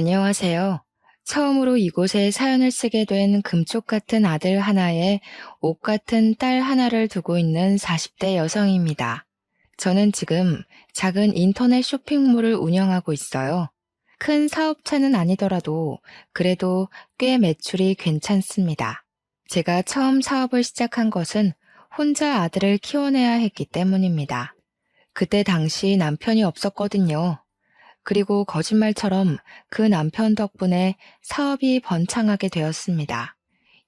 안녕하세요. 처음으로 이곳에 사연을 쓰게 된 금쪽 같은 아들 하나에 옥 같은 딸 하나를 두고 있는 40대 여성입니다. 저는 지금 작은 인터넷 쇼핑몰을 운영하고 있어요. 큰 사업체는 아니더라도 그래도 꽤 매출이 괜찮습니다. 제가 처음 사업을 시작한 것은 혼자 아들을 키워내야 했기 때문입니다. 그때 당시 남편이 없었거든요. 그리고 거짓말처럼 그 남편 덕분에 사업이 번창하게 되었습니다.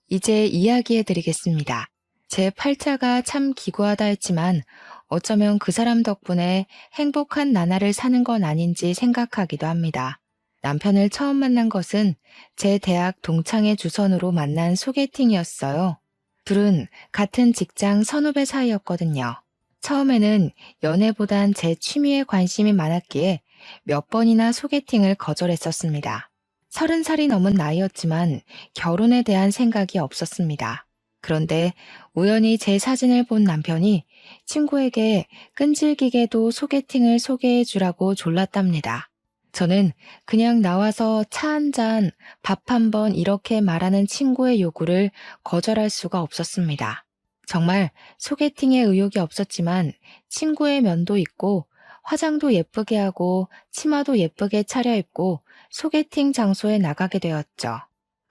이제 이야기해 드리겠습니다. 제 팔자가 참 기구하다 했지만 어쩌면 그 사람 덕분에 행복한 나날을 사는 건 아닌지 생각하기도 합니다. 남편을 처음 만난 것은 제 대학 동창회 주선으로 만난 소개팅이었어요. 둘은 같은 직장 선후배 사이였거든요. 처음에는 연애보단 제 취미에 관심이 많았기에 몇 번이나 소개팅을 거절했었습니다. 30살이 넘은 나이였지만 결혼에 대한 생각이 없었습니다. 그런데 우연히 제 사진을 본 남편이 친구에게 끈질기게도 소개팅을 소개해 주라고 졸랐답니다. 저는 그냥 나와서 차 한 잔, 밥 한 번 이렇게 말하는 친구의 요구를 거절할 수가 없었습니다. 정말 소개팅에 의욕이 없었지만 친구의 면도 있고 화장도 예쁘게 하고 치마도 예쁘게 차려입고 소개팅 장소에 나가게 되었죠.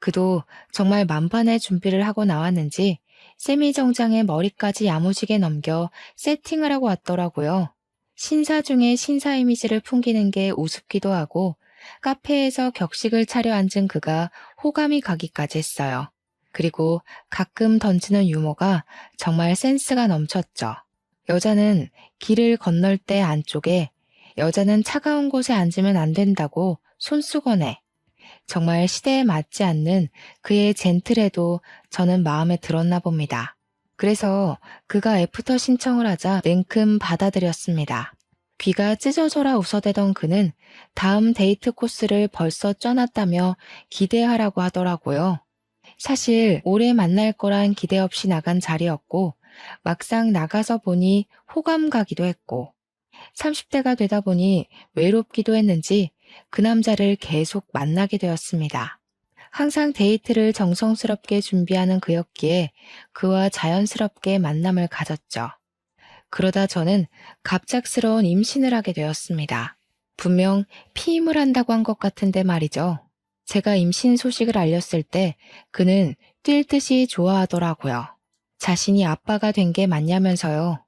그도 정말 만반의 준비를 하고 나왔는지 세미정장에 머리까지 야무지게 넘겨 세팅을 하고 왔더라고요. 신사 중에 신사 이미지를 풍기는 게 우습기도 하고 카페에서 격식을 차려 앉은 그가 호감이 가기까지 했어요. 그리고 가끔 던지는 유머가 정말 센스가 넘쳤죠. 여자는 길을 건널 때 안쪽에, 여자는 차가운 곳에 앉으면 안 된다고 손수건에, 정말 시대에 맞지 않는 그의 젠틀해도 저는 마음에 들었나 봅니다. 그래서 그가 애프터 신청을 하자 냉큼 받아들였습니다. 귀가 찢어져라 웃어대던 그는 다음 데이트 코스를 벌써 쪄놨다며 기대하라고 하더라고요. 사실 오래 만날 거란 기대 없이 나간 자리였고 막상 나가서 보니 호감 가기도 했고 30대가 되다 보니 외롭기도 했는지 그 남자를 계속 만나게 되었습니다. 항상 데이트를 정성스럽게 준비하는 그였기에 그와 자연스럽게 만남을 가졌죠. 그러다 저는 갑작스러운 임신을 하게 되었습니다. 분명 피임을 한다고 한 것 같은데 말이죠. 제가 임신 소식을 알렸을 때 그는 뛸 듯이 좋아하더라고요. 자신이 아빠가 된 게 맞냐면서요.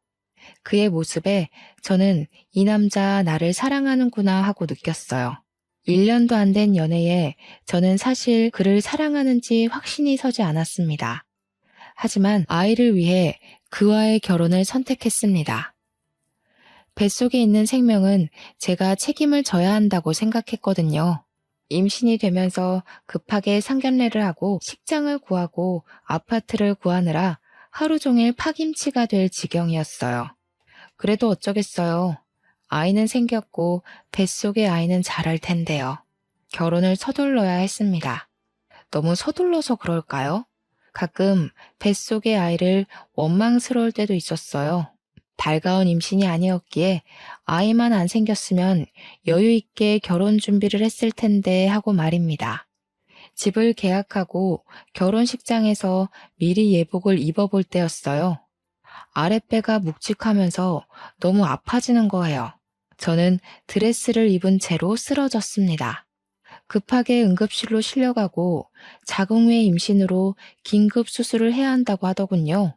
그의 모습에 저는 이 남자 나를 사랑하는구나 하고 느꼈어요. 1년도 안 된 연애에 저는 사실 그를 사랑하는지 확신이 서지 않았습니다. 하지만 아이를 위해 그와의 결혼을 선택했습니다. 뱃속에 있는 생명은 제가 책임을 져야 한다고 생각했거든요. 임신이 되면서 급하게 상견례를 하고 식장을 구하고 아파트를 구하느라 하루 종일 파김치가 될 지경이었어요. 그래도 어쩌겠어요. 아이는 생겼고 뱃속의 아이는 자랄 텐데요. 결혼을 서둘러야 했습니다. 너무 서둘러서 그럴까요? 가끔 뱃속의 아이를 원망스러울 때도 있었어요. 달가운 임신이 아니었기에 아이만 안 생겼으면 여유 있게 결혼 준비를 했을 텐데 하고 말입니다. 집을 계약하고 결혼식장에서 미리 예복을 입어볼 때였어요. 아랫배가 묵직하면서 너무 아파지는 거예요. 저는 드레스를 입은 채로 쓰러졌습니다. 급하게 응급실로 실려가고 자궁외 임신으로 긴급 수술을 해야 한다고 하더군요.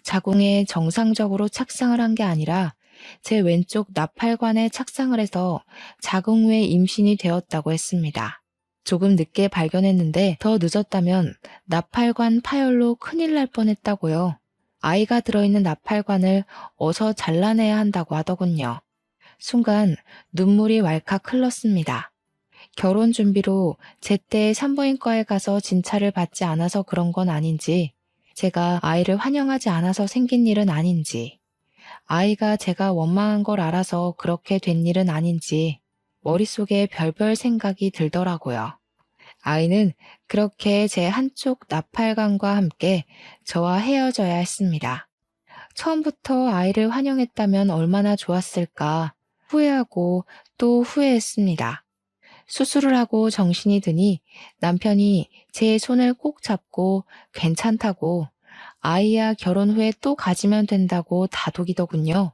자궁에 정상적으로 착상을 한 게 아니라 제 왼쪽 나팔관에 착상을 해서 자궁외 임신이 되었다고 했습니다. 조금 늦게 발견했는데 더 늦었다면 나팔관 파열로 큰일 날 뻔했다고요. 아이가 들어있는 나팔관을 어서 잘라내야 한다고 하더군요. 순간 눈물이 왈칵 흘렀습니다. 결혼 준비로 제때 산부인과에 가서 진찰을 받지 않아서 그런 건 아닌지, 제가 아이를 환영하지 않아서 생긴 일은 아닌지, 아이가 제가 원망한 걸 알아서 그렇게 된 일은 아닌지 머릿속에 별별 생각이 들더라고요. 아이는 그렇게 제 한쪽 나팔관과 함께 저와 헤어져야 했습니다. 처음부터 아이를 환영했다면 얼마나 좋았을까 후회하고 또 후회했습니다. 수술을 하고 정신이 드니 남편이 제 손을 꼭 잡고 괜찮다고, 아이야 결혼 후에 또 가지면 된다고 다독이더군요.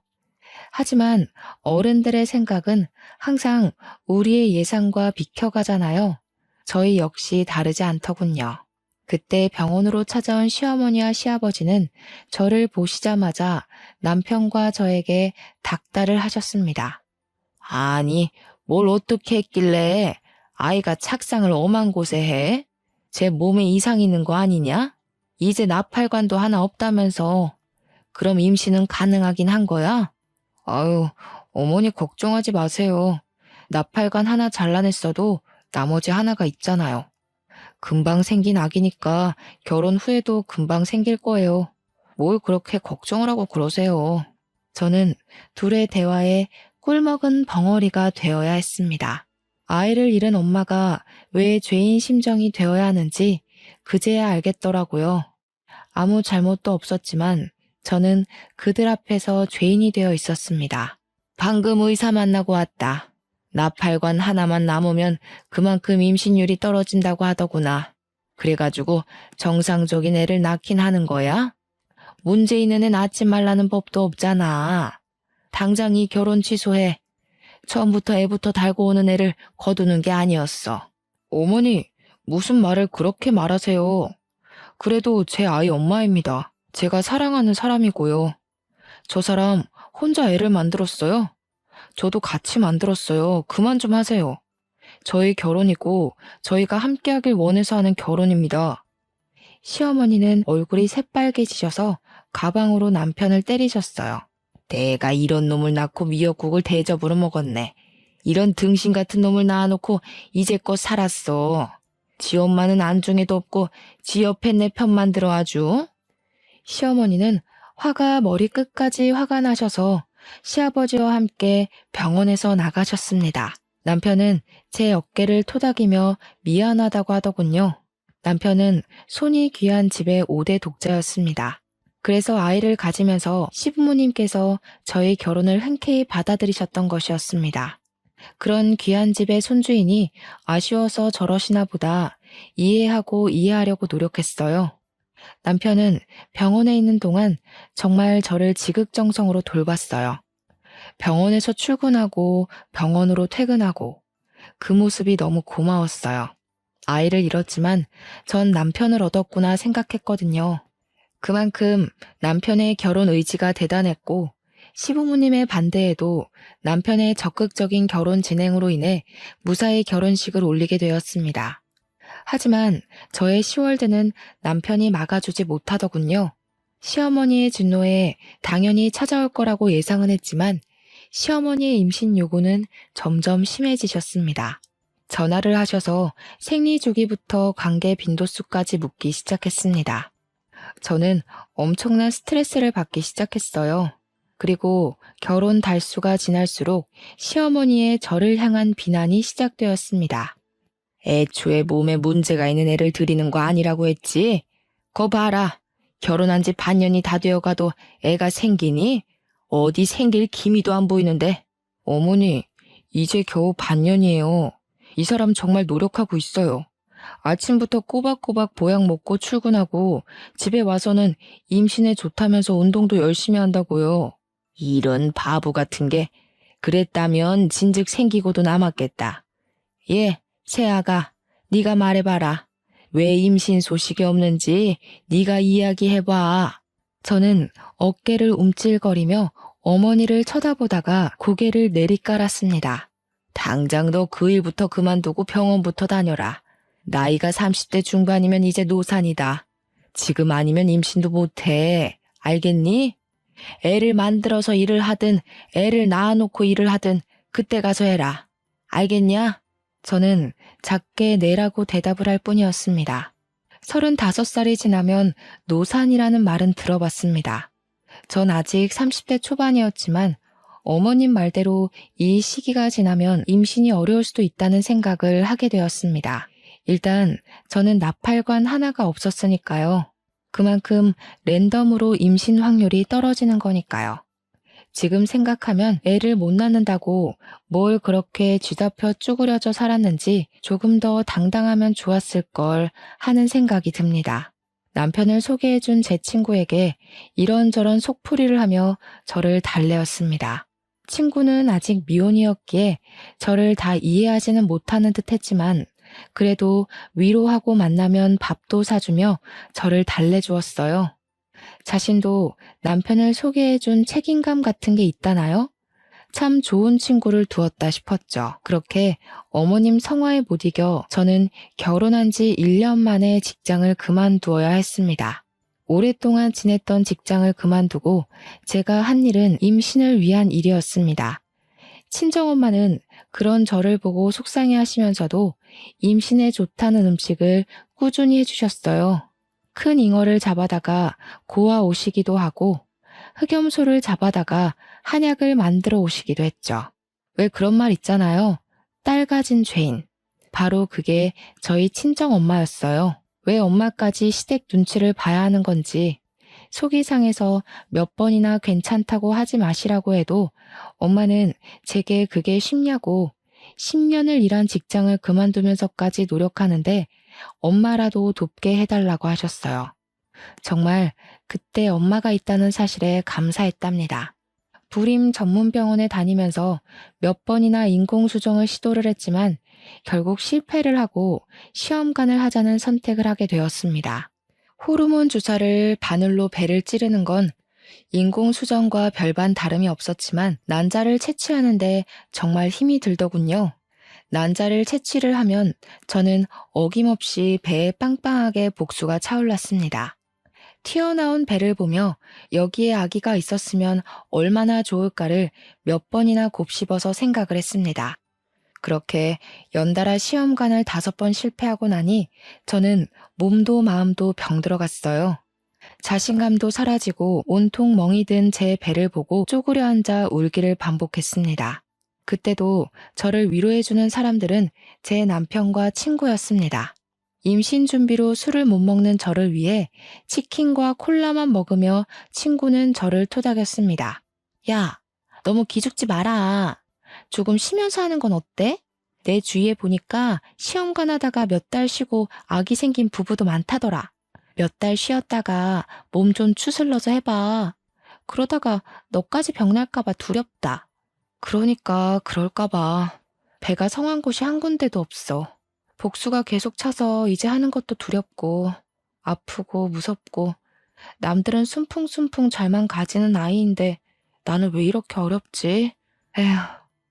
하지만 어른들의 생각은 항상 우리의 예상과 비켜가잖아요. 저희 역시 다르지 않더군요. 그때 병원으로 찾아온 시어머니와 시아버지는 저를 보시자마자 남편과 저에게 닥달을 하셨습니다. 아니, 뭘 어떻게 했길래 아이가 착상을 엄한 곳에 해? 제 몸에 이상 있는 거 아니냐? 이제 나팔관도 하나 없다면서. 그럼 임신은 가능하긴 한 거야? 아유, 어머니 걱정하지 마세요. 나팔관 하나 잘라냈어도 나머지 하나가 있잖아요. 금방 생긴 아기니까 결혼 후에도 금방 생길 거예요. 뭘 그렇게 걱정을 하고 그러세요. 저는 둘의 대화에 꿀먹은 벙어리가 되어야 했습니다. 아이를 잃은 엄마가 왜 죄인 심정이 되어야 하는지 그제야 알겠더라고요. 아무 잘못도 없었지만 저는 그들 앞에서 죄인이 되어 있었습니다. 방금 의사 만나고 왔다. 나팔관 하나만 남으면 그만큼 임신율이 떨어진다고 하더구나. 그래가지고 정상적인 애를 낳긴 하는 거야? 문제 있는 애 낳지 말라는 법도 없잖아. 당장 이 결혼 취소해. 처음부터 애부터 달고 오는 애를 거두는 게 아니었어. 어머니, 무슨 말을 그렇게 말하세요? 그래도 제 아이 엄마입니다. 제가 사랑하는 사람이고요. 저 사람 혼자 애를 만들었어요. 저도 같이 만들었어요. 그만 좀 하세요. 저희 결혼이고 저희가 함께하길 원해서 하는 결혼입니다. 시어머니는 얼굴이 새빨개지셔서 가방으로 남편을 때리셨어요. 내가 이런 놈을 낳고 미역국을 대접으로 먹었네. 이런 등신 같은 놈을 낳아놓고 이제껏 살았어. 지 엄마는 안중에도 없고 지 옆에 내 편만 들어 아주. 시어머니는 화가 머리끝까지 화가 나셔서 시아버지와 함께 병원에서 나가셨습니다. 남편은 제 어깨를 토닥이며 미안하다고 하더군요. 남편은 손이 귀한 집의 5대 독자였습니다. 그래서 아이를 가지면서 시부모님께서 저희 결혼을 흔쾌히 받아들이셨던 것이었습니다. 그런 귀한 집의 손주이니 아쉬워서 저러시나 보다 이해하고 이해하려고 노력했어요. 남편은 병원에 있는 동안 정말 저를 지극정성으로 돌봤어요. 병원에서 출근하고 병원으로 퇴근하고 그 모습이 너무 고마웠어요. 아이를 잃었지만 전 남편을 얻었구나 생각했거든요. 그만큼 남편의 결혼 의지가 대단했고 시부모님의 반대에도 남편의 적극적인 결혼 진행으로 인해 무사히 결혼식을 올리게 되었습니다. 하지만 저의 10월드는 남편이 막아주지 못하더군요. 시어머니의 진노에 당연히 찾아올 거라고 예상은 했지만 시어머니의 임신 요구는 점점 심해지셨습니다. 전화를 하셔서 생리 주기부터 관계 빈도수까지 묻기 시작했습니다. 저는 엄청난 스트레스를 받기 시작했어요. 그리고 결혼 달수가 지날수록 시어머니의 저를 향한 비난이 시작되었습니다. 애초에 몸에 문제가 있는 애를 들이는 거 아니라고 했지? 거 봐라. 결혼한 지 반년이 다 되어가도 애가 생기니? 어디 생길 기미도 안 보이는데. 어머니, 이제 겨우 반년이에요. 이 사람 정말 노력하고 있어요. 아침부터 꼬박꼬박 보약 먹고 출근하고 집에 와서는 임신에 좋다면서 운동도 열심히 한다고요. 이런 바보 같은 게. 그랬다면 진즉 생기고도 남았겠다. 예, 새아가, 네가 말해봐라. 왜 임신 소식이 없는지 네가 이야기해봐. 저는 어깨를 움찔거리며 어머니를 쳐다보다가 고개를 내리깔았습니다. 당장 너 그 일부터 그만두고 병원부터 다녀라. 나이가 30대 중반이면 이제 노산이다. 지금 아니면 임신도 못해. 알겠니? 애를 만들어서 일을 하든 애를 낳아놓고 일을 하든 그때 가서 해라. 알겠냐? 저는 작게 네라고 대답을 할 뿐이었습니다. 35살이 지나면 노산이라는 말은 들어봤습니다. 전 아직 30대 초반이었지만 어머님 말대로 이 시기가 지나면 임신이 어려울 수도 있다는 생각을 하게 되었습니다. 일단 저는 나팔관 하나가 없었으니까요. 그만큼 랜덤으로 임신 확률이 떨어지는 거니까요. 지금 생각하면 애를 못 낳는다고 뭘 그렇게 쥐잡혀 쭈그려져 살았는지 조금 더 당당하면 좋았을 걸 하는 생각이 듭니다. 남편을 소개해준 제 친구에게 이런저런 속풀이를 하며 저를 달래었습니다. 친구는 아직 미혼이었기에 저를 다 이해하지는 못하는 듯 했지만 그래도 위로하고 만나면 밥도 사주며 저를 달래주었어요. 자신도 남편을 소개해준 책임감 같은 게 있다나요? 참 좋은 친구를 두었다 싶었죠. 그렇게 어머님 성화에 못 이겨 저는 결혼한 지 1년 만에 직장을 그만두어야 했습니다. 오랫동안 지냈던 직장을 그만두고 제가 한 일은 임신을 위한 일이었습니다. 친정엄마는 그런 저를 보고 속상해 하시면서도 임신에 좋다는 음식을 꾸준히 해주셨어요. 큰 잉어를 잡아다가 고아 오시기도 하고 흑염소를 잡아다가 한약을 만들어 오시기도 했죠. 왜 그런 말 있잖아요. 딸 가진 죄인. 바로 그게 저희 친정 엄마였어요. 왜 엄마까지 시댁 눈치를 봐야 하는 건지 속이 상해서 몇 번이나 괜찮다고 하지 마시라고 해도 엄마는 제게 그게 쉽냐고 10년을 일한 직장을 그만두면서까지 노력하는데 엄마라도 돕게 해달라고 하셨어요. 정말 그때 엄마가 있다는 사실에 감사했답니다. 불임 전문병원에 다니면서 몇 번이나 인공수정을 시도를 했지만 결국 실패를 하고 시험관을 하자는 선택을 하게 되었습니다. 호르몬 주사를 바늘로 배를 찌르는 건 인공수정과 별반 다름이 없었지만 난자를 채취하는데 정말 힘이 들더군요. 난자를 채취를 하면 저는 어김없이 배에 빵빵하게 복수가 차올랐습니다. 튀어나온 배를 보며 여기에 아기가 있었으면 얼마나 좋을까를 몇 번이나 곱씹어서 생각을 했습니다. 그렇게 연달아 시험관을 5번 실패하고 나니 저는 몸도 마음도 병들어갔어요. 자신감도 사라지고 온통 멍이 든 제 배를 보고 쪼그려 앉아 울기를 반복했습니다. 그때도 저를 위로해주는 사람들은 제 남편과 친구였습니다. 임신 준비로 술을 못 먹는 저를 위해 치킨과 콜라만 먹으며 친구는 저를 토닥였습니다. 야, 너무 기죽지 마라. 조금 쉬면서 하는 건 어때? 내 주위에 보니까 시험관 하다가 몇 달 쉬고 아기 생긴 부부도 많다더라. 몇 달 쉬었다가 몸 좀 추슬러서 해봐. 그러다가 너까지 병날까봐 두렵다. 그러니까 그럴까봐. 배가 성한 곳이 한 군데도 없어. 복수가 계속 차서 이제 하는 것도 두렵고 아프고 무섭고 남들은 순풍순풍 잘만 가지는 아이인데 나는 왜 이렇게 어렵지? 에휴,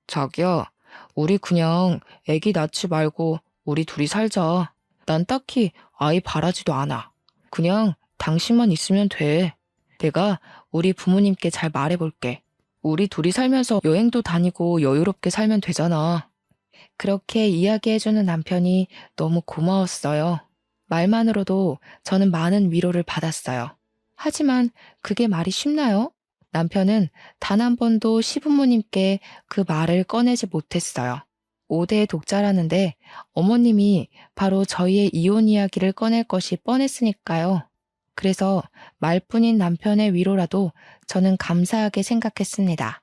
자기야, 우리 그냥 애기 낳지 말고 우리 둘이 살자. 난 딱히 아이 바라지도 않아. 그냥 당신만 있으면 돼. 내가 우리 부모님께 잘 말해볼게. 우리 둘이 살면서 여행도 다니고 여유롭게 살면 되잖아. 그렇게 이야기해주는 남편이 너무 고마웠어요. 말만으로도 저는 많은 위로를 받았어요. 하지만 그게 말이 쉽나요? 남편은 단 한 번도 시부모님께 그 말을 꺼내지 못했어요. 5대 독자라는데 어머님이 바로 저희의 이혼 이야기를 꺼낼 것이 뻔했으니까요. 그래서 말뿐인 남편의 위로라도 저는 감사하게 생각했습니다.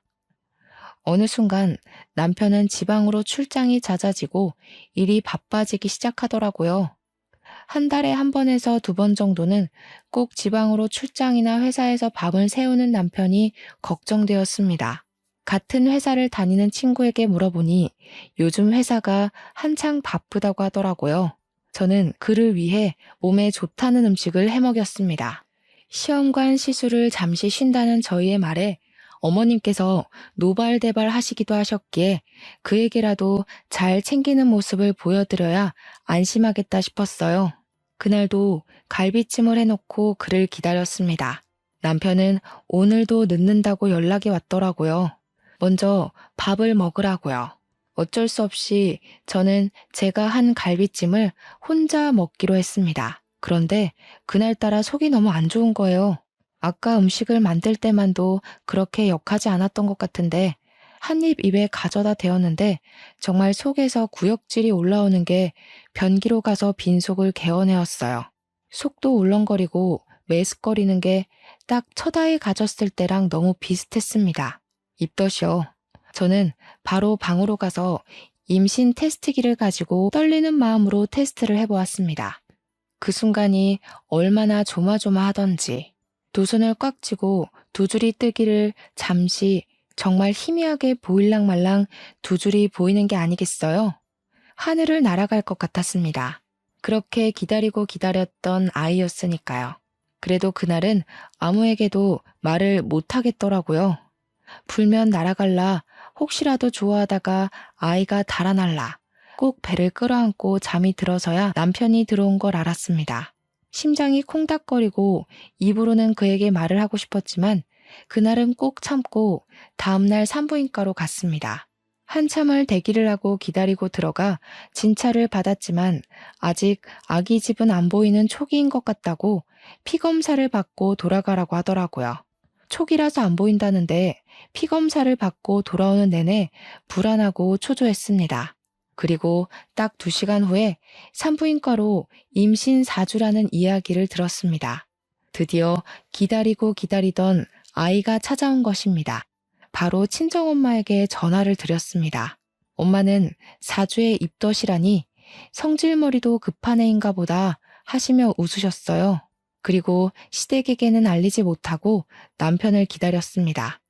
어느 순간 남편은 지방으로 출장이 잦아지고 일이 바빠지기 시작하더라고요. 한 달에 한 번에서 2번 정도는 꼭 지방으로 출장이나 회사에서 밤을 새우는 남편이 걱정되었습니다. 같은 회사를 다니는 친구에게 물어보니 요즘 회사가 한창 바쁘다고 하더라고요. 저는 그를 위해 몸에 좋다는 음식을 해먹였습니다. 시험관 시술을 잠시 쉰다는 저희의 말에 어머님께서 노발대발 하시기도 하셨기에 그에게라도 잘 챙기는 모습을 보여드려야 안심하겠다 싶었어요. 그날도 갈비찜을 해놓고 그를 기다렸습니다. 남편은 오늘도 늦는다고 연락이 왔더라고요. 먼저 밥을 먹으라고요. 어쩔 수 없이 저는 제가 한 갈비찜을 혼자 먹기로 했습니다. 그런데 그날따라 속이 너무 안 좋은 거예요. 아까 음식을 만들 때만도 그렇게 역하지 않았던 것 같은데 한 입 입에 가져다 대었는데 정말 속에서 구역질이 올라오는 게 변기로 가서 빈속을 개어내었어요. 속도 울렁거리고 메스꺼리는 게 딱 첫 아이 가졌을 때랑 너무 비슷했습니다. 입덧이요. 저는 바로 방으로 가서 임신 테스트기를 가지고 떨리는 마음으로 테스트를 해보았습니다. 그 순간이 얼마나 조마조마하던지 두 손을 꽉 쥐고 두 줄이 뜨기를 잠시 정말 희미하게 보일랑말랑 두 줄이 보이는 게 아니겠어요? 하늘을 날아갈 것 같았습니다. 그렇게 기다리고 기다렸던 아이였으니까요. 그래도 그날은 아무에게도 말을 못하겠더라고요. 불면 날아갈라, 혹시라도 좋아하다가 아이가 달아날라. 꼭 배를 끌어안고 잠이 들어서야 남편이 들어온 걸 알았습니다. 심장이 콩닥거리고 입으로는 그에게 말을 하고 싶었지만 그날은 꼭 참고 다음날 산부인과로 갔습니다. 한참을 대기를 하고 기다리고 들어가 진찰을 받았지만 아직 아기 집은 안 보이는 초기인 것 같다고 피검사를 받고 돌아가라고 하더라고요. 초기라서 안 보인다는데 피검사를 받고 돌아오는 내내 불안하고 초조했습니다. 그리고 딱 2시간 후에 산부인과로 임신 4주라는 이야기를 들었습니다. 드디어 기다리고 기다리던 아이가 찾아온 것입니다. 바로 친정엄마에게 전화를 드렸습니다. 엄마는 4주의 입덧이라니 성질머리도 급한 애인가 보다 하시며 웃으셨어요. 그리고 시댁에게는 알리지 못하고 남편을 기다렸습니다.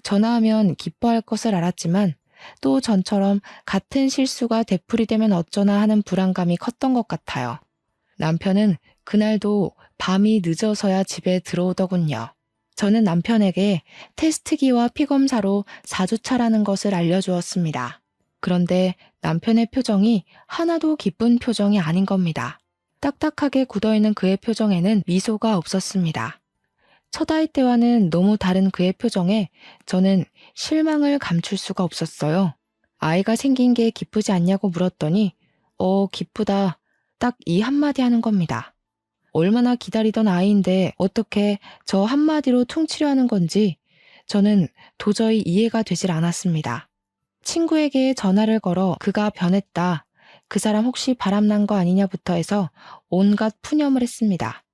전화하면 기뻐할 것을 알았지만 또 전처럼 같은 실수가 되풀이되면 어쩌나 하는 불안감이 컸던 것 같아요. 남편은 그날도 밤이 늦어서야 집에 들어오더군요. 저는 남편에게 테스트기와 피검사로 4주차라는 것을 알려주었습니다. 그런데 남편의 표정이 하나도 기쁜 표정이 아닌 겁니다. 딱딱하게 굳어있는 그의 표정에는 미소가 없었습니다. 첫 아이 때와는 너무 다른 그의 표정에 저는 실망을 감출 수가 없었어요. 아이가 생긴 게 기쁘지 않냐고 물었더니 기쁘다. 딱 이 한마디 하는 겁니다. 얼마나 기다리던 아이인데 어떻게 저 한마디로 퉁치려 하는 건지 저는 도저히 이해가 되질 않았습니다. 친구에게 전화를 걸어 그가 변했다. 그 사람 혹시 바람난 거 아니냐부터 해서 온갖 푸념을 했습니다.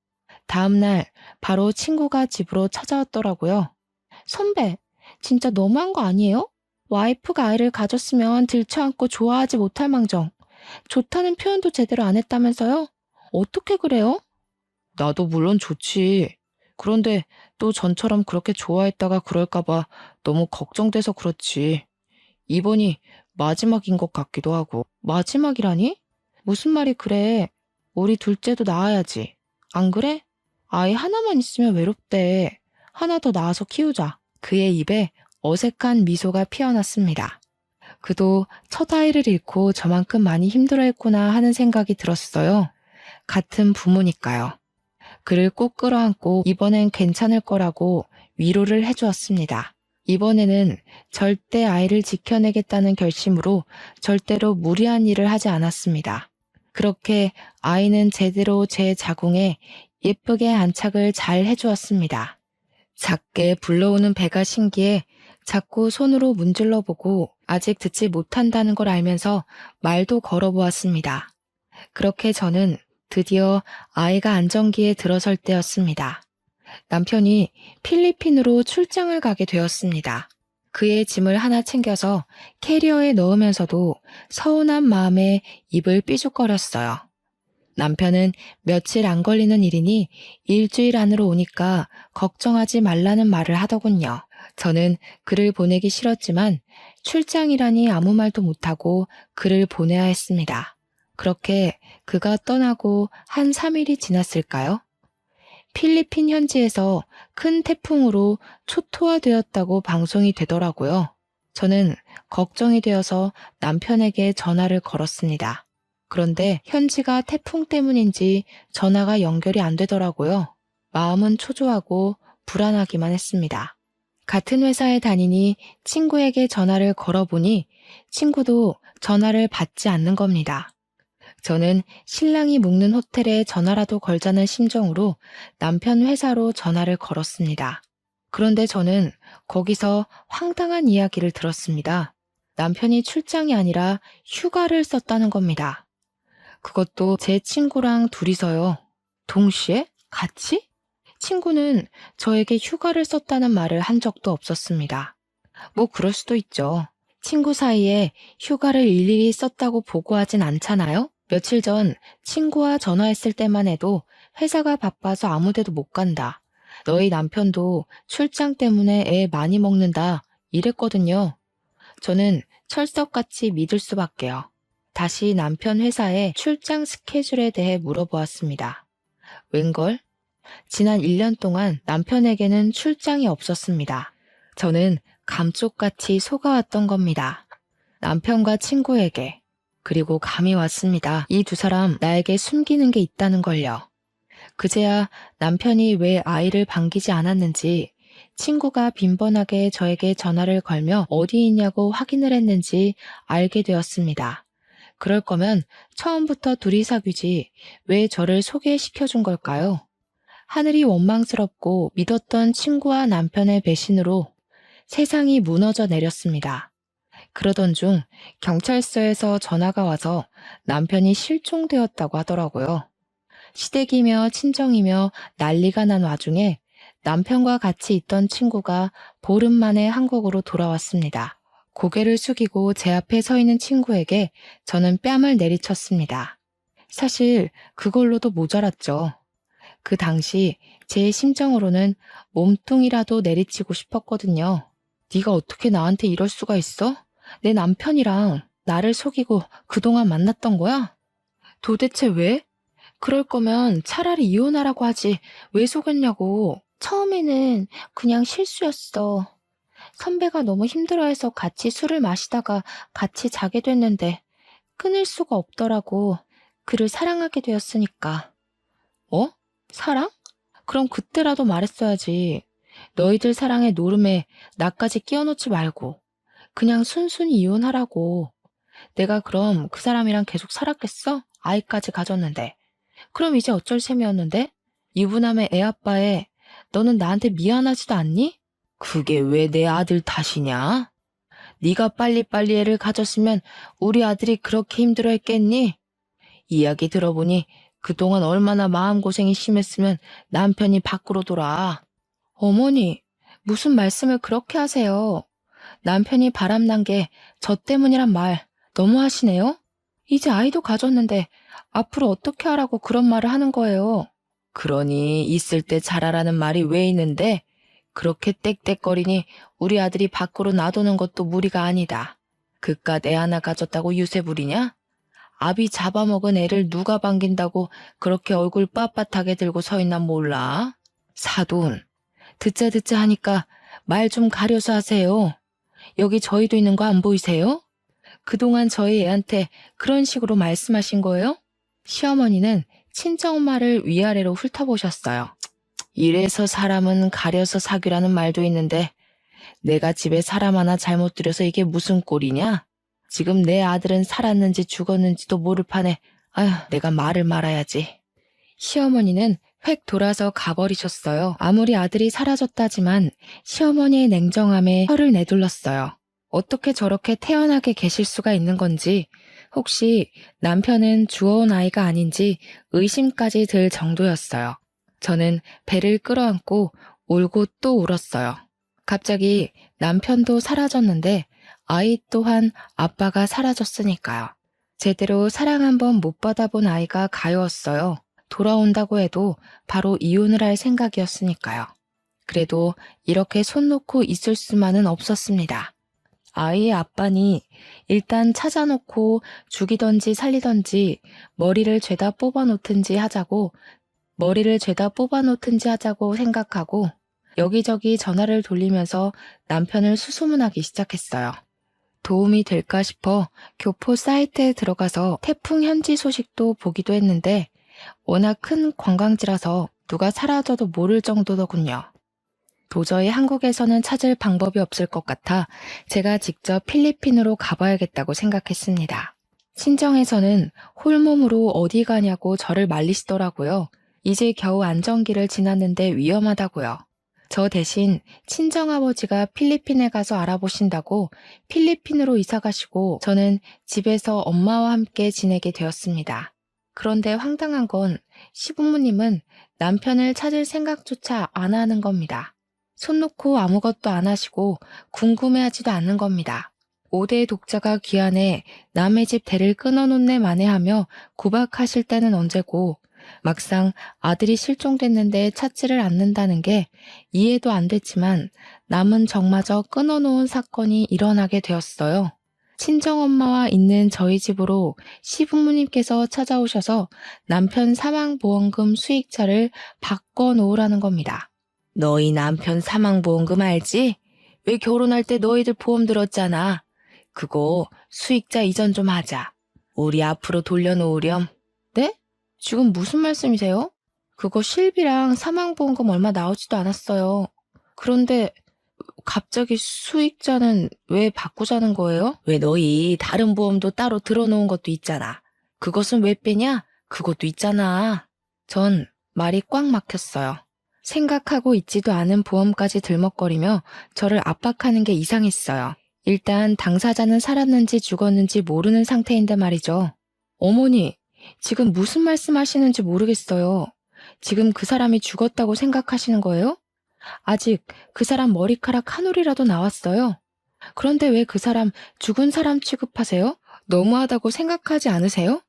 다음날 바로 친구가 집으로 찾아왔더라고요. 선배, 진짜 너무한 거 아니에요? 와이프가 아이를 가졌으면 들쳐안고 좋아하지 못할 망정. 좋다는 표현도 제대로 안 했다면서요? 어떻게 그래요? 나도 물론 좋지. 그런데 또 전처럼 그렇게 좋아했다가 그럴까봐 너무 걱정돼서 그렇지. 이번이 마지막인 것 같기도 하고. 마지막이라니? 무슨 말이 그래. 우리 둘째도 낳아야지. 안 그래? 아이 하나만 있으면 외롭대. 하나 더 낳아서 키우자. 그의 입에 어색한 미소가 피어났습니다. 그도 첫 아이를 잃고 저만큼 많이 힘들어했구나 하는 생각이 들었어요. 같은 부모니까요. 그를 꼭 끌어안고 이번엔 괜찮을 거라고 위로를 해주었습니다. 이번에는 절대 아이를 지켜내겠다는 결심으로 절대로 무리한 일을 하지 않았습니다. 그렇게 아이는 제대로 제 자궁에 예쁘게 안착을 잘 해주었습니다. 작게 불러오는 배가 신기해 자꾸 손으로 문질러 보고 아직 듣지 못한다는 걸 알면서 말도 걸어보았습니다. 그렇게 저는 드디어 아이가 안정기에 들어설 때였습니다. 남편이 필리핀으로 출장을 가게 되었습니다. 그의 짐을 하나 챙겨서 캐리어에 넣으면서도 서운한 마음에 입을 삐죽거렸어요. 남편은 며칠 안 걸리는 일이니 일주일 안으로 오니까 걱정하지 말라는 말을 하더군요. 저는 그를 보내기 싫었지만 출장이라니 아무 말도 못하고 그를 보내야 했습니다. 그렇게 그가 떠나고 한 3일이 지났을까요? 필리핀 현지에서 큰 태풍으로 초토화되었다고 방송이 되더라고요. 저는 걱정이 되어서 남편에게 전화를 걸었습니다. 그런데 현지가 태풍 때문인지 전화가 연결이 안 되더라고요. 마음은 초조하고 불안하기만 했습니다. 같은 회사에 다니니 친구에게 전화를 걸어보니 친구도 전화를 받지 않는 겁니다. 저는 신랑이 묵는 호텔에 전화라도 걸자는 심정으로 남편 회사로 전화를 걸었습니다. 그런데 저는 거기서 황당한 이야기를 들었습니다. 남편이 출장이 아니라 휴가를 썼다는 겁니다. 그것도 제 친구랑 둘이서요. 동시에? 같이? 친구는 저에게 휴가를 썼다는 말을 한 적도 없었습니다. 뭐 그럴 수도 있죠. 친구 사이에 휴가를 일일이 썼다고 보고하진 않잖아요? 며칠 전 친구와 전화했을 때만 해도 회사가 바빠서 아무 데도 못 간다. 너희 남편도 출장 때문에 애 많이 먹는다. 이랬거든요. 저는 철석같이 믿을 수밖에요. 다시 남편 회사의 출장 스케줄에 대해 물어보았습니다. 웬걸? 지난 1년 동안 남편에게는 출장이 없었습니다. 저는 감쪽같이 속아왔던 겁니다. 남편과 친구에게. 그리고 감이 왔습니다. 이 두 사람 나에게 숨기는 게 있다는 걸요. 그제야 남편이 왜 아이를 반기지 않았는지, 친구가 빈번하게 저에게 전화를 걸며 어디 있냐고 확인을 했는지 알게 되었습니다. 그럴 거면 처음부터 둘이 사귀지 왜 저를 소개시켜 준 걸까요? 하늘이 원망스럽고 믿었던 친구와 남편의 배신으로 세상이 무너져 내렸습니다. 그러던 중 경찰서에서 전화가 와서 남편이 실종되었다고 하더라고요. 시댁이며 친정이며 난리가 난 와중에 남편과 같이 있던 친구가 보름 만에 한국으로 돌아왔습니다. 고개를 숙이고 제 앞에 서 있는 친구에게 저는 뺨을 내리쳤습니다. 사실 그걸로도 모자랐죠. 그 당시 제 심정으로는 몸통이라도 내리치고 싶었거든요. 네가 어떻게 나한테 이럴 수가 있어? 내 남편이랑 나를 속이고 그동안 만났던 거야? 도대체 왜? 그럴 거면 차라리 이혼하라고 하지 왜 속였냐고. 처음에는 그냥 실수였어. 선배가 너무 힘들어해서 같이 술을 마시다가 같이 자게 됐는데 끊을 수가 없더라고. 그를 사랑하게 되었으니까. 어? 사랑? 그럼 그때라도 말했어야지. 너희들 사랑의 노름에 나까지 끼워놓지 말고 그냥 순순히 이혼하라고. 내가 그럼 그 사람이랑 계속 살았겠어? 아이까지 가졌는데. 그럼 이제 어쩔 셈이었는데? 유부남의 애아빠에 너는 나한테 미안하지도 않니? 그게 왜 내 아들 탓이냐? 네가 빨리빨리 애를 가졌으면 우리 아들이 그렇게 힘들어했겠니? 이야기 들어보니 그동안 얼마나 마음고생이 심했으면 남편이 밖으로 돌아. 어머니, 무슨 말씀을 그렇게 하세요? 남편이 바람난 게 저 때문이란 말 너무하시네요? 이제 아이도 가졌는데 앞으로 어떻게 하라고 그런 말을 하는 거예요? 그러니 있을 때 잘하라는 말이 왜 있는데 그렇게 떽떽거리니 우리 아들이 밖으로 놔두는 것도 무리가 아니다. 그깟 애 하나 가졌다고 유세 부리냐? 아비 잡아먹은 애를 누가 반긴다고 그렇게 얼굴 빳빳하게 들고 서 있나 몰라? 사돈, 듣자 하니까 말 좀 가려서 하세요. 여기 저희도 있는 거 안 보이세요? 그동안 저희 애한테 그런 식으로 말씀하신 거예요? 시어머니는 친정엄마를 위아래로 훑어보셨어요. 이래서 사람은 가려서 사귀라는 말도 있는데 내가 집에 사람 하나 잘못 들여서 이게 무슨 꼴이냐? 지금 내 아들은 살았는지 죽었는지도 모를 판에 아휴 내가 말을 말아야지. 시어머니는 획 돌아서 가버리셨어요. 아무리 아들이 사라졌다지만 시어머니의 냉정함에 혀를 내둘렀어요. 어떻게 저렇게 태연하게 계실 수가 있는 건지, 혹시 남편은 주워온 아이가 아닌지 의심까지 들 정도였어요. 저는 배를 끌어안고 울고 또 울었어요. 갑자기 남편도 사라졌는데 아이 또한 아빠가 사라졌으니까요. 제대로 사랑 한번 못 받아본 아이가 가여웠어요. 돌아온다고 해도 바로 이혼을 할 생각이었으니까요. 그래도 이렇게 손 놓고 있을 수만은 없었습니다. 아이의 아빠니 일단 찾아놓고 죽이던지 살리던지 머리를 죄다 뽑아놓든지 하자고 생각하고 여기저기 전화를 돌리면서 남편을 수소문하기 시작했어요. 도움이 될까 싶어 교포 사이트에 들어가서 태풍 현지 소식도 보기도 했는데 워낙 큰 관광지라서 누가 사라져도 모를 정도더군요. 도저히 한국에서는 찾을 방법이 없을 것 같아 제가 직접 필리핀으로 가봐야겠다고 생각했습니다. 친정에서는 홀몸으로 어디 가냐고 저를 말리시더라고요. 이제 겨우 안정기를 지났는데 위험하다고요. 저 대신 친정아버지가 필리핀에 가서 알아보신다고 필리핀으로 이사 가시고 저는 집에서 엄마와 함께 지내게 되었습니다. 그런데 황당한 건 시부모님은 남편을 찾을 생각조차 안 하는 겁니다. 손 놓고 아무것도 안 하시고 궁금해하지도 않는 겁니다. 5대 독자가 귀환해 남의 집 대를 끊어놓네 마네하며 구박하실 때는 언제고 막상 아들이 실종됐는데 찾지를 않는다는 게 이해도 안 됐지만 남은 정마저 끊어놓은 사건이 일어나게 되었어요. 친정엄마와 있는 저희 집으로 시부모님께서 찾아오셔서 남편 사망보험금 수익자를 바꿔놓으라는 겁니다. 너희 남편 사망보험금 알지? 왜 결혼할 때 너희들 보험 들었잖아. 그거 수익자 이전 좀 하자. 우리 앞으로 돌려놓으렴. 네? 지금 무슨 말씀이세요? 그거 실비랑 사망보험금 얼마 나오지도 않았어요. 그런데 갑자기 수익자는 왜 바꾸자는 거예요? 왜 너희 다른 보험도 따로 들어놓은 것도 있잖아. 그것은 왜 빼냐? 그것도 있잖아. 전 말이 꽉 막혔어요. 생각하고 있지도 않은 보험까지 들먹거리며 저를 압박하는 게 이상했어요. 일단 당사자는 살았는지 죽었는지 모르는 상태인데 말이죠. 어머니, 지금 무슨 말씀하시는지 모르겠어요. 지금 그 사람이 죽었다고 생각하시는 거예요? 아직 그 사람 머리카락 한 올이라도 나왔어요. 그런데 왜 그 사람 죽은 사람 취급하세요? 너무하다고 생각하지 않으세요?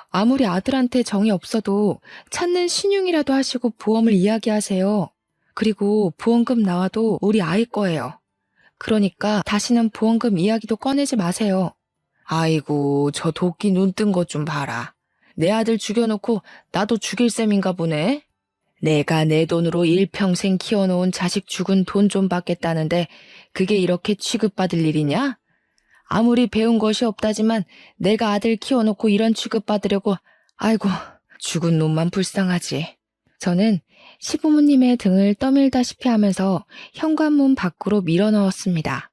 아무리 아들한테 정이 없어도 찾는 신용이라도 하시고 보험을 이야기하세요. 그리고 보험금 나와도 우리 아이 거예요. 그러니까 다시는 보험금 이야기도 꺼내지 마세요. 아이고, 저 도끼 눈 뜬 것 좀 봐라. 내 아들 죽여놓고 나도 죽일 셈인가 보네. 내가 내 돈으로 일평생 키워놓은 자식 죽은 돈 좀 받겠다는데 그게 이렇게 취급받을 일이냐? 아무리 배운 것이 없다지만 내가 아들 키워놓고 이런 취급받으려고, 아이고, 죽은 놈만 불쌍하지. 저는 시부모님의 등을 떠밀다시피 하면서 현관문 밖으로 밀어넣었습니다.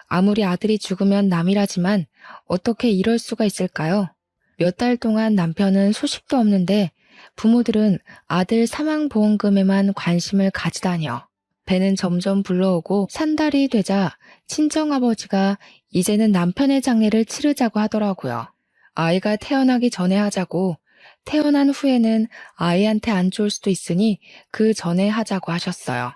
아무리 아들이 죽으면 남이라지만 어떻게 이럴 수가 있을까요? 몇 달 동안 남편은 소식도 없는데 부모들은 아들 사망보험금에만 관심을 가지다니요. 배는 점점 불러오고 산달이 되자 친정아버지가 이제는 남편의 장례를 치르자고 하더라고요. 아이가 태어나기 전에 하자고, 태어난 후에는 아이한테 안 좋을 수도 있으니 그 전에 하자고 하셨어요.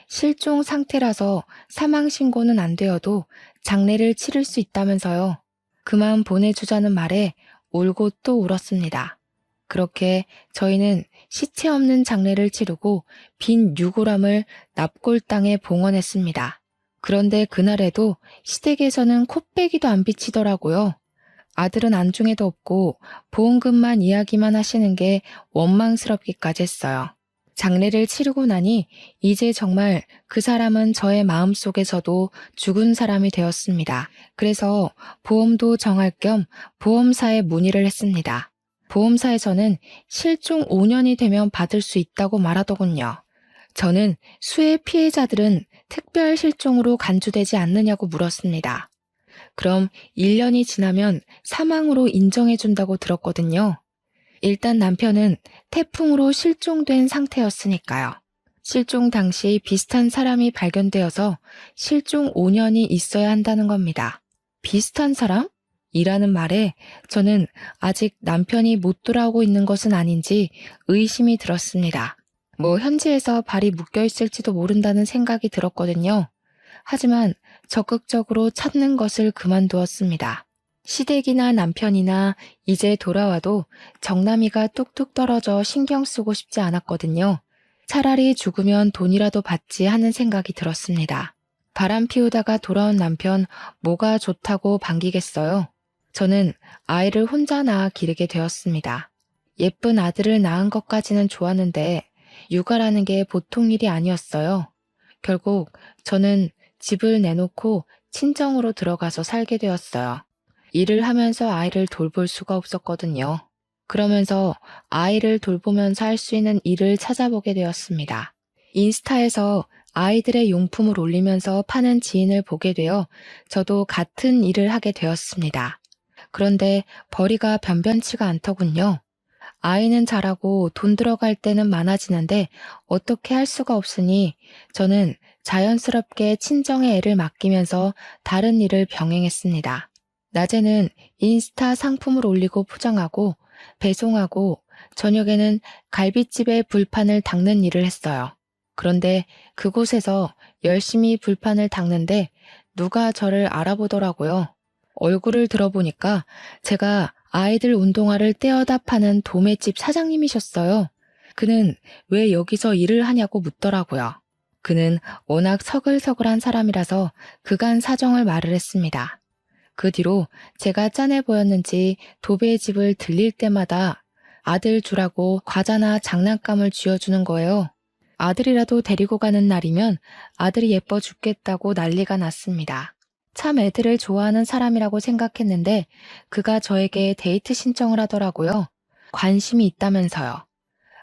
실종 상태라서 사망신고는 안 되어도 장례를 치를 수 있다면서요. 그만 보내주자는 말에 울고 또 울었습니다. 그렇게 저희는 시체 없는 장례를 치르고 빈 유골함을 납골 땅에 봉헌했습니다. 그런데 그날에도 시댁에서는 코빼기도 안 비치더라고요. 아들은 안중에도 없고 보험금만 이야기만 하시는 게 원망스럽기까지 했어요. 장례를 치르고 나니 이제 정말 그 사람은 저의 마음속에서도 죽은 사람이 되었습니다. 그래서 보험도 정할 겸 보험사에 문의를 했습니다. 보험사에서는 실종 5년이 되면 받을 수 있다고 말하더군요. 저는 수해 피해자들은 특별 실종으로 간주되지 않느냐고 물었습니다. 그럼 1년이 지나면 사망으로 인정해준다고 들었거든요. 일단 남편은 태풍으로 실종된 상태였으니까요. 실종 당시 비슷한 사람이 발견되어서 실종 5년이 있어야 한다는 겁니다. 비슷한 사람? 이라는 말에 저는 아직 남편이 못 돌아오고 있는 것은 아닌지 의심이 들었습니다. 현지에서 발이 묶여 있을지도 모른다는 생각이 들었거든요. 하지만 적극적으로 찾는 것을 그만두었습니다. 시댁이나 남편이나 이제 돌아와도 정남이가 뚝뚝 떨어져 신경 쓰고 싶지 않았거든요. 차라리 죽으면 돈이라도 받지 하는 생각이 들었습니다. 바람 피우다가 돌아온 남편 뭐가 좋다고 반기겠어요. 저는 아이를 혼자 낳아 기르게 되었습니다. 예쁜 아들을 낳은 것까지는 좋았는데 육아라는 게 보통 일이 아니었어요. 결국 저는 집을 내놓고 친정으로 들어가서 살게 되었어요. 일을 하면서 아이를 돌볼 수가 없었거든요. 그러면서 아이를 돌보면서 할 수 있는 일을 찾아보게 되었습니다. 인스타에서 아이들의 용품을 올리면서 파는 지인을 보게 되어 저도 같은 일을 하게 되었습니다. 그런데 벌이가 변변치가 않더군요. 아이는 자라고 돈 들어갈 때는 많아지는데 어떻게 할 수가 없으니 저는 자연스럽게 친정의 애를 맡기면서 다른 일을 병행했습니다. 낮에는 인스타 상품을 올리고 포장하고 배송하고 저녁에는 갈비집에 불판을 닦는 일을 했어요. 그런데 그곳에서 열심히 불판을 닦는데 누가 저를 알아보더라고요. 얼굴을 들어보니까 제가 아이들 운동화를 떼어다 파는 도매집 사장님이셨어요. 그는 왜 여기서 일을 하냐고 묻더라고요. 그는 워낙 서글서글한 사람이라서 그간 사정을 말을 했습니다. 그 뒤로 제가 짠해 보였는지 도배의 집을 들릴 때마다 아들 주라고 과자나 장난감을 쥐어주는 거예요. 아들이라도 데리고 가는 날이면 아들이 예뻐 죽겠다고 난리가 났습니다. 참 애들을 좋아하는 사람이라고 생각했는데 그가 저에게 데이트 신청을 하더라고요. 관심이 있다면서요.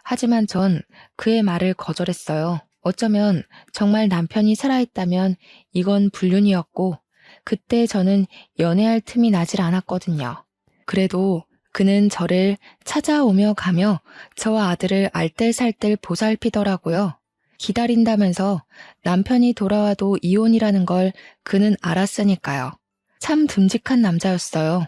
하지만 전 그의 말을 거절했어요. 어쩌면 정말 남편이 살아있다면 이건 불륜이었고 그때 저는 연애할 틈이 나질 않았거든요. 그래도 그는 저를 찾아오며 가며 저와 아들을 알뜰살뜰 보살피더라고요. 기다린다면서 남편이 돌아와도 이혼이라는 걸 그는 알았으니까요. 참 듬직한 남자였어요.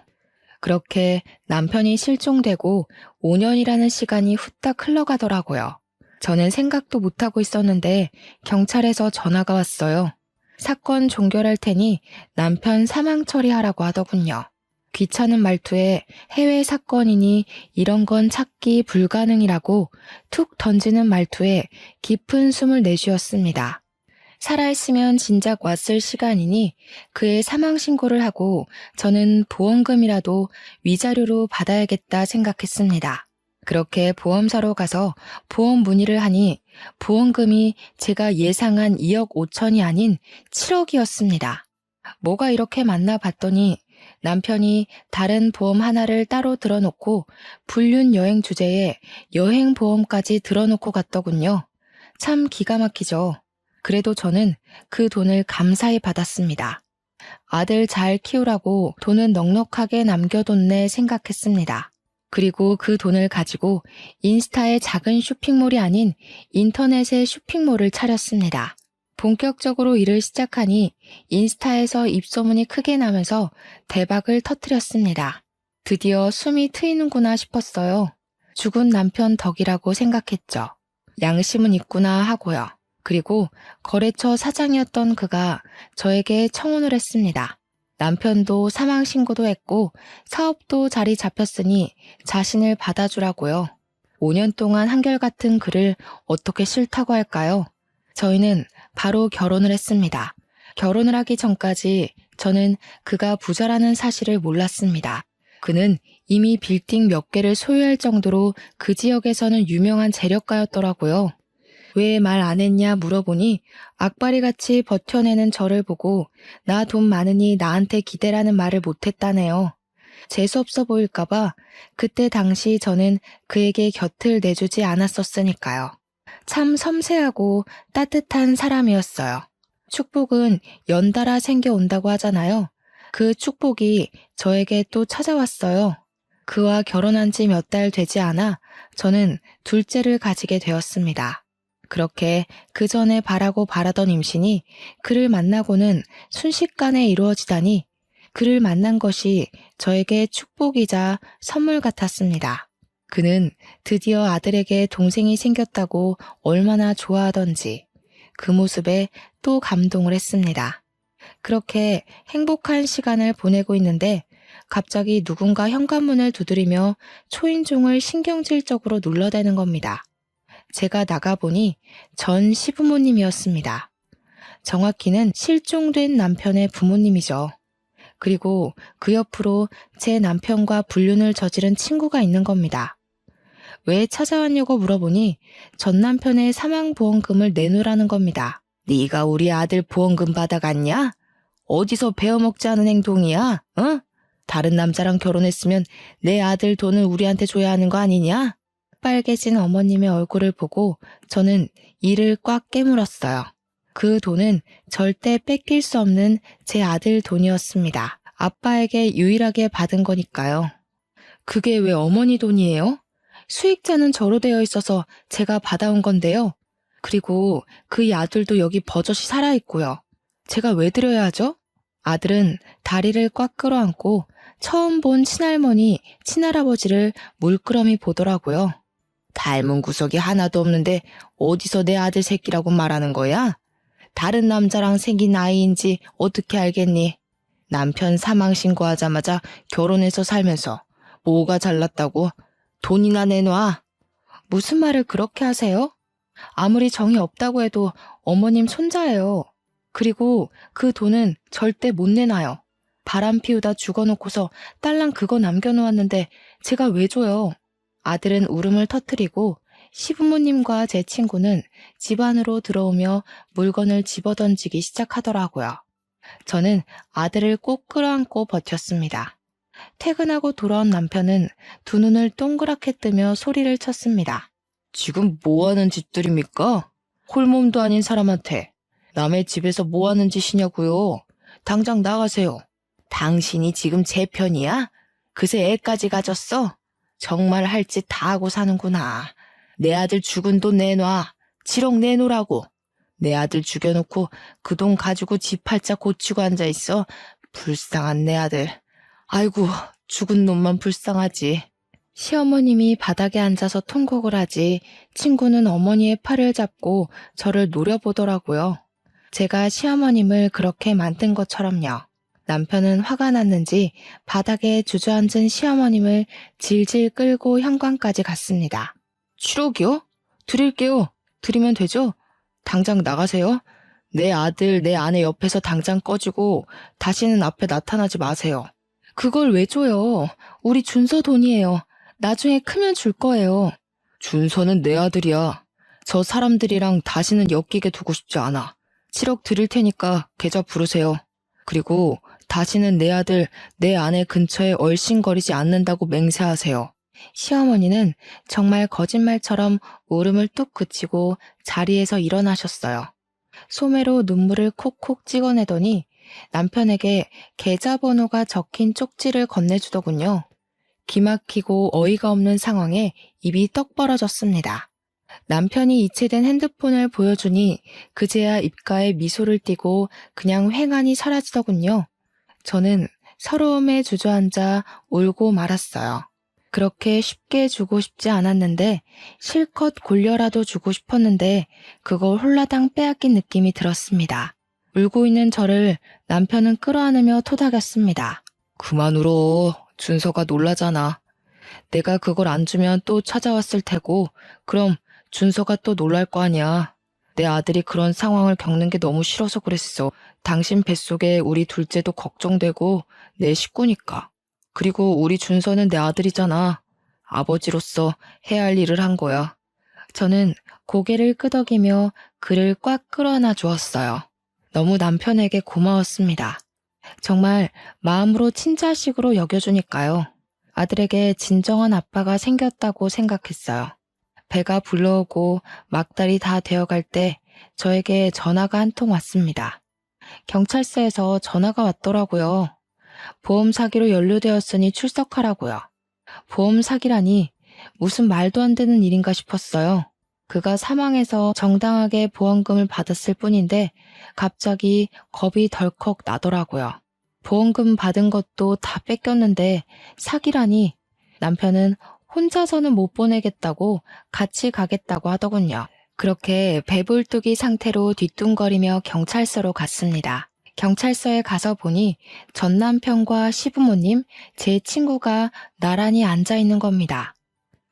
그렇게 남편이 실종되고 5년이라는 시간이 후딱 흘러가더라고요. 저는 생각도 못하고 있었는데 경찰에서 전화가 왔어요. 사건 종결할 테니 남편 사망 처리하라고 하더군요. 귀찮은 말투에 해외 사건이니 이런 건 찾기 불가능이라고 툭 던지는 말투에 깊은 숨을 내쉬었습니다. 살아있으면 진작 왔을 시간이니 그의 사망 신고를 하고 저는 보험금이라도 위자료로 받아야겠다 생각했습니다. 그렇게 보험사로 가서 보험 문의를 하니 보험금이 제가 예상한 2억 5천이 아닌 7억이었습니다. 뭐가 이렇게 많나 봤더니 남편이 다른 보험 하나를 따로 들어놓고 불륜 여행 주제에 여행 보험까지 들어놓고 갔더군요. 참 기가 막히죠. 그래도 저는 그 돈을 감사히 받았습니다. 아들 잘 키우라고 돈은 넉넉하게 남겨뒀네 생각했습니다. 그리고 그 돈을 가지고 인스타의 작은 쇼핑몰이 아닌 인터넷의 쇼핑몰을 차렸습니다. 본격적으로 일을 시작하니 인스타에서 입소문이 크게 나면서 대박을 터뜨렸습니다. 드디어 숨이 트이는구나 싶었어요. 죽은 남편 덕이라고 생각했죠. 양심은 있구나 하고요. 그리고 거래처 사장이었던 그가 저에게 청혼을 했습니다. 남편도 사망 신고도 했고 사업도 자리 잡혔으니 자신을 받아주라고요. 5년 동안 한결같은 그를 어떻게 싫다고 할까요? 저희는 바로 결혼을 했습니다. 결혼을 하기 전까지 저는 그가 부자라는 사실을 몰랐습니다. 그는 이미 빌딩 몇 개를 소유할 정도로 그 지역에서는 유명한 재력가였더라고요. 왜 말 안 했냐 물어보니 악바리같이 버텨내는 저를 보고 나 돈 많으니 나한테 기대라는 말을 못했다네요. 재수없어 보일까봐 그때 당시 저는 그에게 곁을 내주지 않았었으니까요. 참 섬세하고 따뜻한 사람이었어요. 축복은 연달아 생겨온다고 하잖아요. 그 축복이 저에게 또 찾아왔어요. 그와 결혼한 지 몇 달 되지 않아 저는 둘째를 가지게 되었습니다. 그렇게 그 전에 바라던 임신이 그를 만나고는 순식간에 이루어지다니 그를 만난 것이 저에게 축복이자 선물 같았습니다. 그는 드디어 아들에게 동생이 생겼다고 얼마나 좋아하던지 그 모습에 또 감동을 했습니다. 그렇게 행복한 시간을 보내고 있는데 갑자기 누군가 현관문을 두드리며 초인종을 신경질적으로 눌러대는 겁니다. 제가 나가보니 전 시부모님이었습니다. 정확히는 실종된 남편의 부모님이죠. 그리고 그 옆으로 제 남편과 불륜을 저지른 친구가 있는 겁니다. 왜 찾아왔냐고 물어보니 전 남편의 사망보험금을 내놓으라는 겁니다. 네가 우리 아들 보험금 받아갔냐? 어디서 베어먹지 않은 행동이야? 어? 다른 남자랑 결혼했으면 내 아들 돈을 우리한테 줘야 하는 거 아니냐? 빨개진 어머님의 얼굴을 보고 저는 이를 꽉 깨물었어요. 그 돈은 절대 뺏길 수 없는 제 아들 돈이었습니다. 아빠에게 유일하게 받은 거니까요. 그게 왜 어머니 돈이에요? 수익자는 저로 되어 있어서 제가 받아온 건데요. 그리고 그의 아들도 여기 버젓이 살아있고요. 제가 왜 드려야 하죠? 아들은 다리를 꽉 끌어안고 처음 본 친할머니, 친할아버지를 물끄러미 보더라고요. 닮은 구석이 하나도 없는데 어디서 내 아들 새끼라고 말하는 거야? 다른 남자랑 생긴 아이인지 어떻게 알겠니? 남편 사망 신고하자마자 결혼해서 살면서 뭐가 잘났다고? 돈이나 내놔. 무슨 말을 그렇게 하세요? 아무리 정이 없다고 해도 어머님 손자예요. 그리고 그 돈은 절대 못 내놔요. 바람 피우다 죽어놓고서 딸랑 그거 남겨놓았는데 제가 왜 줘요? 아들은 울음을 터뜨리고 시부모님과 제 친구는 집 안으로 들어오며 물건을 집어던지기 시작하더라고요. 저는 아들을 꼭 끌어안고 버텼습니다. 퇴근하고 돌아온 남편은 두 눈을 동그랗게 뜨며 소리를 쳤습니다. 지금 뭐하는 짓들입니까? 홀몸도 아닌 사람한테 남의 집에서 뭐하는 짓이냐고요? 당장 나가세요. 당신이 지금 제 편이야? 그새 애까지 가졌어? 정말 할 짓 다 하고 사는구나. 내 아들 죽은 돈 내놔. 7억 내놓으라고. 내 아들 죽여놓고 그 돈 가지고 집 팔자 고치고 앉아있어. 불쌍한 내 아들. 아이고, 죽은 놈만 불쌍하지. 시어머님이 바닥에 앉아서 통곡을 하지 친구는 어머니의 팔을 잡고 저를 노려보더라고요. 제가 시어머님을 그렇게 만든 것처럼요. 남편은 화가 났는지 바닥에 주저앉은 시어머님을 질질 끌고 현관까지 갔습니다. 7억이요? 드릴게요. 드리면 되죠? 당장 나가세요. 내 아들, 내 아내 옆에서 당장 꺼지고 다시는 앞에 나타나지 마세요. 그걸 왜 줘요? 우리 준서 돈이에요. 나중에 크면 줄 거예요. 준서는 내 아들이야. 저 사람들이랑 다시는 엮이게 두고 싶지 않아. 7억 드릴 테니까 계좌 부르세요. 그리고 다시는 내 아들, 내 아내 근처에 얼씬거리지 않는다고 맹세하세요. 시어머니는 정말 거짓말처럼 울음을 뚝 그치고 자리에서 일어나셨어요. 소매로 눈물을 콕콕 찍어내더니 남편에게 계좌번호가 적힌 쪽지를 건네주더군요. 기막히고 어이가 없는 상황에 입이 떡 벌어졌습니다. 남편이 이체된 핸드폰을 보여주니 그제야 입가에 미소를 띠고 그냥 횡하니 사라지더군요. 저는 서러움에 주저앉아 울고 말았어요. 그렇게 쉽게 주고 싶지 않았는데 실컷 골려라도 주고 싶었는데 그걸 홀라당 빼앗긴 느낌이 들었습니다. 울고 있는 저를 남편은 끌어안으며 토닥였습니다. 그만 울어. 준서가 놀라잖아. 내가 그걸 안 주면 또 찾아왔을 테고 그럼 준서가 또 놀랄 거 아니야. 내 아들이 그런 상황을 겪는 게 너무 싫어서 그랬어. 당신 뱃속에 우리 둘째도 걱정되고 내 식구니까. 그리고 우리 준서는 내 아들이잖아. 아버지로서 해야 할 일을 한 거야. 저는 고개를 끄덕이며 그를 꽉 끌어안아 주었어요. 너무 남편에게 고마웠습니다. 정말 마음으로 친자식으로 여겨주니까요. 아들에게 진정한 아빠가 생겼다고 생각했어요. 배가 불러오고 막달이 다 되어갈 때 저에게 전화가 한 통 왔습니다. 경찰서에서 전화가 왔더라고요. 보험 사기로 연루되었으니 출석하라고요. 보험 사기라니 무슨 말도 안 되는 일인가 싶었어요. 그가 사망해서 정당하게 보험금을 받았을 뿐인데 갑자기 겁이 덜컥 나더라고요. 보험금 받은 것도 다 뺏겼는데 사기라니 남편은 혼자서는 못 보내겠다고 같이 가겠다고 하더군요. 그렇게 배불뚝이 상태로 뒤뚱거리며 경찰서로 갔습니다. 경찰서에 가서 보니 전 남편과 시부모님, 제 친구가 나란히 앉아 있는 겁니다.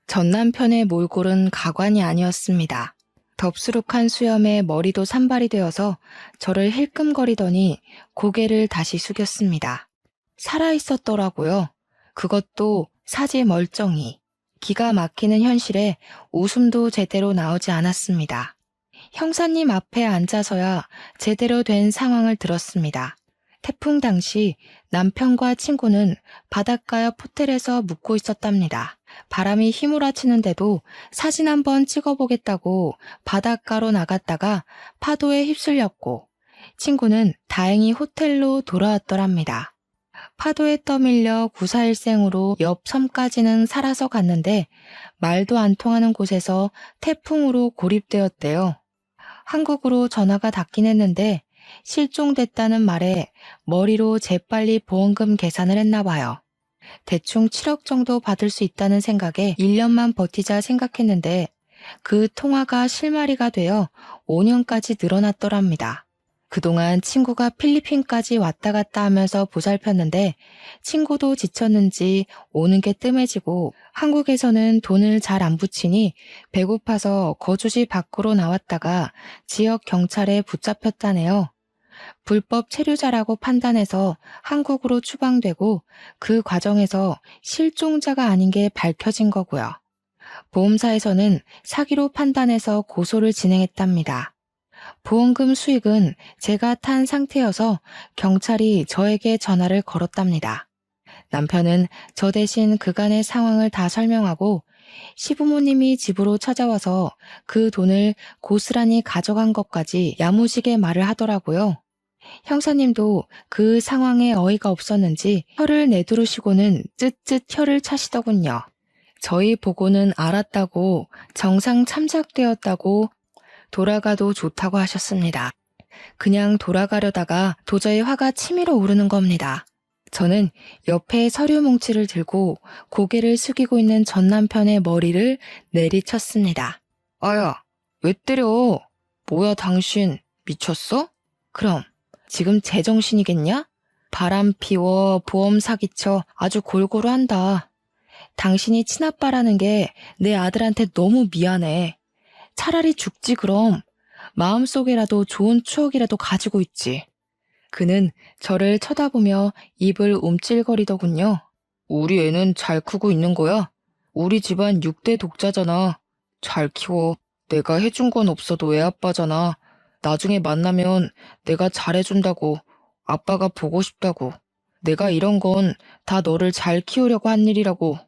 전 남편의 몰골은 가관이 아니었습니다. 덥수룩한 수염에 머리도 산발이 되어서 저를 힐끔거리더니 고개를 다시 숙였습니다. 살아있었더라고요. 그것도 사지 멀쩡히. 기가 막히는 현실에 웃음도 제대로 나오지 않았습니다. 형사님 앞에 앉아서야 제대로 된 상황을 들었습니다. 태풍 당시 남편과 친구는 바닷가 옆 호텔에서 묵고 있었답니다. 바람이 휘몰아치는데도 사진 한번 찍어보겠다고 바닷가로 나갔다가 파도에 휩쓸렸고 친구는 다행히 호텔로 돌아왔더랍니다. 파도에 떠밀려 구사일생으로 옆 섬까지는 살아서 갔는데 말도 안 통하는 곳에서 태풍으로 고립되었대요. 한국으로 전화가 닿긴 했는데 실종됐다는 말에 머리로 재빨리 보험금 계산을 했나 봐요. 대충 7억 정도 받을 수 있다는 생각에 1년만 버티자 생각했는데 그 통화가 실마리가 되어 5년까지 늘어났더랍니다. 그동안 친구가 필리핀까지 왔다 갔다 하면서 보살폈는데 친구도 지쳤는지 오는 게 뜸해지고 한국에서는 돈을 잘 안 붙이니 배고파서 거주지 밖으로 나왔다가 지역 경찰에 붙잡혔다네요. 불법 체류자라고 판단해서 한국으로 추방되고 그 과정에서 실종자가 아닌 게 밝혀진 거고요. 보험사에서는 사기로 판단해서 고소를 진행했답니다. 보험금 수익은 제가 탄 상태여서 경찰이 저에게 전화를 걸었답니다. 남편은 저 대신 그간의 상황을 다 설명하고 시부모님이 집으로 찾아와서 그 돈을 고스란히 가져간 것까지 야무지게 말을 하더라고요. 형사님도 그 상황에 어이가 없었는지 혀를 내두르시고는 쯧쯧 혀를 차시더군요. 저희 보고는 알았다고 정상 참작되었다고 돌아가도 좋다고 하셨습니다. 그냥 돌아가려다가 도저히 화가 치밀어 오르는 겁니다. 저는 옆에 서류 뭉치를 들고 고개를 숙이고 있는 전 남편의 머리를 내리쳤습니다. 아야, 왜 때려? 뭐야 당신, 미쳤어? 그럼 지금 제정신이겠냐? 바람 피워 보험 사기쳐 아주 골고루 한다. 당신이 친아빠라는 게 내 아들한테 너무 미안해. 차라리 죽지 그럼. 마음속에라도 좋은 추억이라도 가지고 있지. 그는 저를 쳐다보며 입을 움찔거리더군요. 우리 애는 잘 크고 있는 거야? 우리 집안 6대 독자잖아. 잘 키워. 내가 해준 건 없어도 애 아빠잖아. 나중에 만나면 내가 잘해준다고. 아빠가 보고 싶다고. 내가 이런 건 다 너를 잘 키우려고 한 일이라고.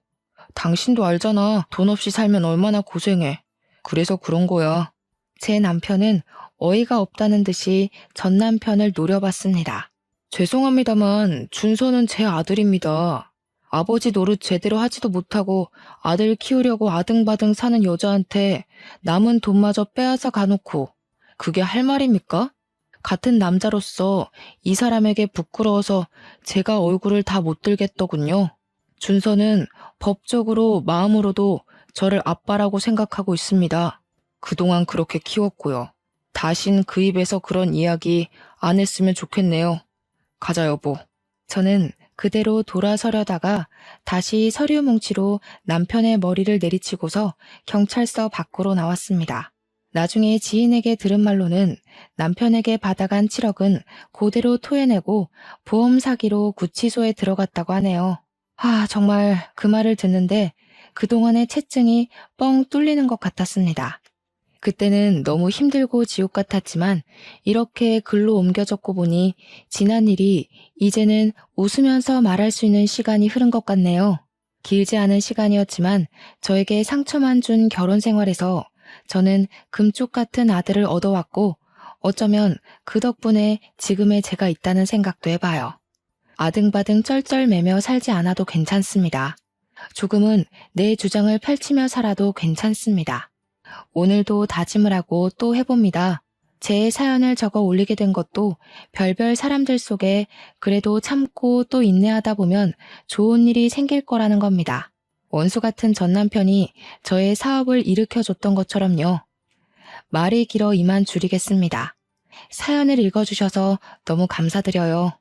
당신도 알잖아. 돈 없이 살면 얼마나 고생해. 그래서 그런 거야. 제 남편은 어이가 없다는 듯이 전 남편을 노려봤습니다. 죄송합니다만 준서는 제 아들입니다. 아버지 노릇 제대로 하지도 못하고 아들 키우려고 아등바등 사는 여자한테 남은 돈마저 빼앗아 가놓고 그게 할 말입니까? 같은 남자로서 이 사람에게 부끄러워서 제가 얼굴을 다 못 들겠더군요. 준서는 법적으로 마음으로도 저를 아빠라고 생각하고 있습니다. 그동안 그렇게 키웠고요. 다신 그 입에서 그런 이야기 안 했으면 좋겠네요. 가자 여보. 저는 그대로 돌아서려다가 다시 서류 뭉치로 남편의 머리를 내리치고서 경찰서 밖으로 나왔습니다. 나중에 지인에게 들은 말로는 남편에게 받아간 7억은 그대로 토해내고 보험 사기로 구치소에 들어갔다고 하네요. 정말 그 말을 듣는데 그동안의 채증이 뻥 뚫리는 것 같았습니다. 그때는 너무 힘들고 지옥 같았지만 이렇게 글로 옮겨 적고 보니 지난 일이 이제는 웃으면서 말할 수 있는 시간이 흐른 것 같네요. 길지 않은 시간이었지만 저에게 상처만 준 결혼 생활에서 저는 금쪽 같은 아들을 얻어왔고 어쩌면 그 덕분에 지금의 제가 있다는 생각도 해봐요. 아등바등 쩔쩔매며 살지 않아도 괜찮습니다. 조금은 내 주장을 펼치며 살아도 괜찮습니다. 오늘도 다짐을 하고 또 해봅니다. 제 사연을 적어 올리게 된 것도 별별 사람들 속에 그래도 참고 또 인내하다 보면 좋은 일이 생길 거라는 겁니다. 원수 같은 전 남편이 저의 사업을 일으켜줬던 것처럼요. 말이 길어 이만 줄이겠습니다. 사연을 읽어주셔서 너무 감사드려요.